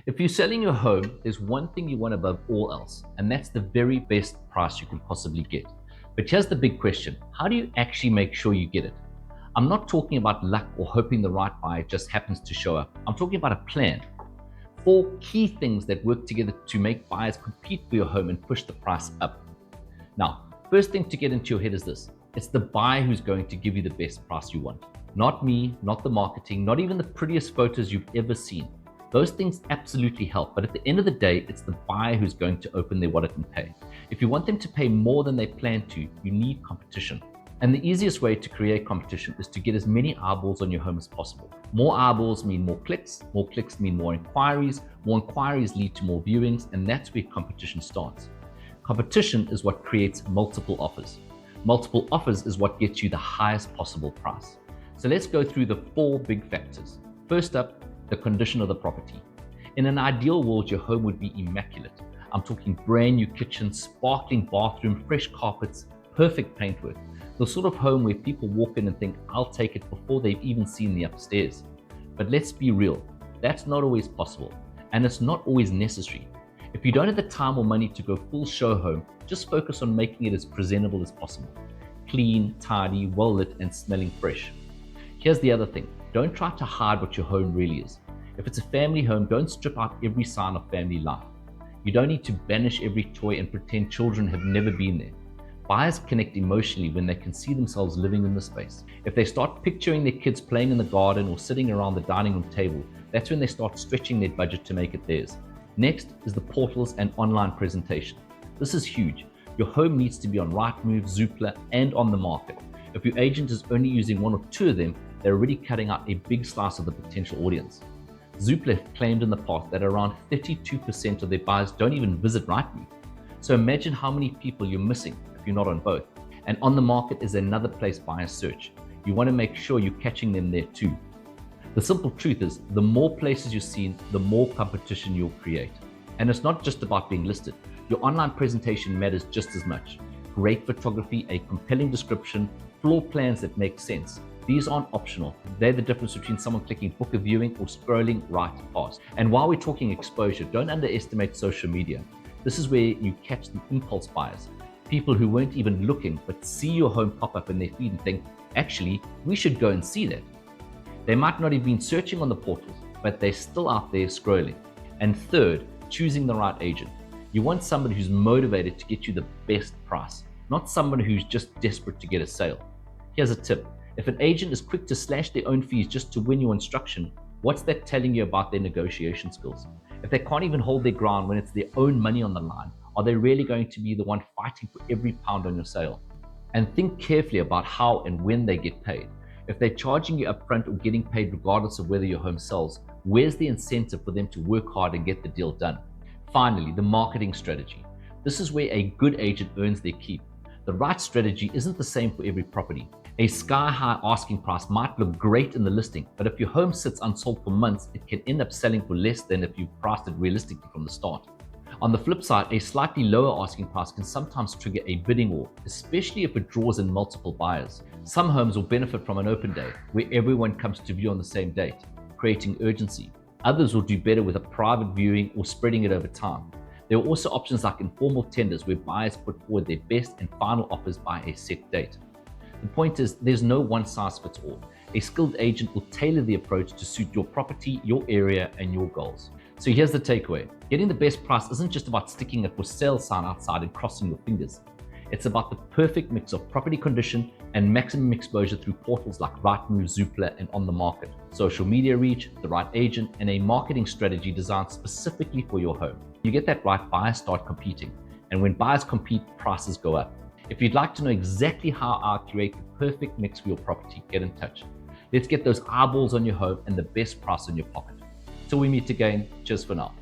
If you're selling your home, there's one thing you want above all else, and that's the very best price you can possibly get. But here's the big question: how do you actually make sure you get it? I'm not talking about luck or hoping the right buyer just happens to show up. I'm talking about a plan. Four key things that work together to make buyers compete for your home and push the price up. Now, first thing to get into your head is this: it's the buyer who's going to give you the best price you want. Not me, not the marketing, not even the prettiest photos you've ever seen. Those things absolutely help, but at the end of the day, it's the buyer who's going to open their wallet and pay. If you want them to pay more than they plan to, you need competition. And the easiest way to create competition is to get as many eyeballs on your home as possible. More eyeballs mean more clicks mean more inquiries lead to more viewings, and that's where competition starts. Competition is what creates multiple offers. Multiple offers is what gets you the highest possible price. So let's go through the four big factors. First up, the condition of the property. In an ideal world, your home would be immaculate. I'm talking brand new kitchen, sparkling bathroom, fresh carpets, perfect paintwork. The sort of home where people walk in and think, I'll take it before they've even seen the upstairs. But let's be real, that's not always possible, and it's not always necessary. If you don't have the time or money to go full show home, just focus on making it as presentable as possible. Clean, tidy, well lit, and smelling fresh. Here's the other thing: don't try to hide what your home really is. If it's a family home, don't strip out every sign of family life. You don't need to banish every toy and pretend children have never been there. Buyers connect emotionally when they can see themselves living in the space. If they start picturing their kids playing in the garden or sitting around the dining room table, that's when they start stretching their budget to make it theirs. Next is the portals and online presentation. This is huge. Your home needs to be on Rightmove, Zoopla, and OnTheMarket. If your agent is only using one or two of them, they're already cutting out a big slice of the potential audience. Zoopla have claimed in the past that around 32% of their buyers don't even visit Rightmove. So imagine how many people you're missing if you're not on both. And OnTheMarket is another place buyers search. You want to make sure you're catching them there too. The simple truth is, the more places you're seen, the more competition you'll create. And it's not just about being listed. Your online presentation matters just as much. Great photography, a compelling description, floor plans that make sense. These aren't optional. They're the difference between someone clicking book a viewing or scrolling right past. And while we're talking exposure, don't underestimate social media. This is where you catch the impulse buyers. People who weren't even looking but see your home pop up in their feed and think, actually, we should go and see that. They might not have been searching on the portals, but they're still out there scrolling. And third, choosing the right agent. You want somebody who's motivated to get you the best price, not someone who's just desperate to get a sale. Here's a tip: if an agent is quick to slash their own fees just to win your instruction, what's that telling you about their negotiation skills? If they can't even hold their ground when it's their own money on the line, are they really going to be the one fighting for every pound on your sale? And think carefully about how and when they get paid. If they're charging you upfront or getting paid regardless of whether your home sells, where's the incentive for them to work hard and get the deal done? Finally, the marketing strategy. This is where a good agent earns their keep. The right strategy isn't the same for every property. A sky-high asking price might look great in the listing, but if your home sits unsold for months, it can end up selling for less than if you priced it realistically from the start. On the flip side, a slightly lower asking price can sometimes trigger a bidding war, especially if it draws in multiple buyers. Some homes will benefit from an open day, where everyone comes to view on the same date, creating urgency. Others will do better with a private viewing or spreading it over time. There are also options like informal tenders, where buyers put forward their best and final offers by a set date. The point is, there's no one size fits all. A skilled agent will tailor the approach to suit your property, your area, and your goals. So here's the takeaway: getting the best price isn't just about sticking a for sale sign outside and crossing your fingers. It's about the perfect mix of property condition and maximum exposure through portals like Rightmove, Zoopla, and OnTheMarket, social media reach, the right agent, and a marketing strategy designed specifically for your home. You get that right, buyers start competing. And when buyers compete, prices go up. If you'd like to know exactly how I create the perfect mix for your property, get in touch. Let's get those eyeballs on your home and the best price in your pocket. Till we meet again, cheers for now.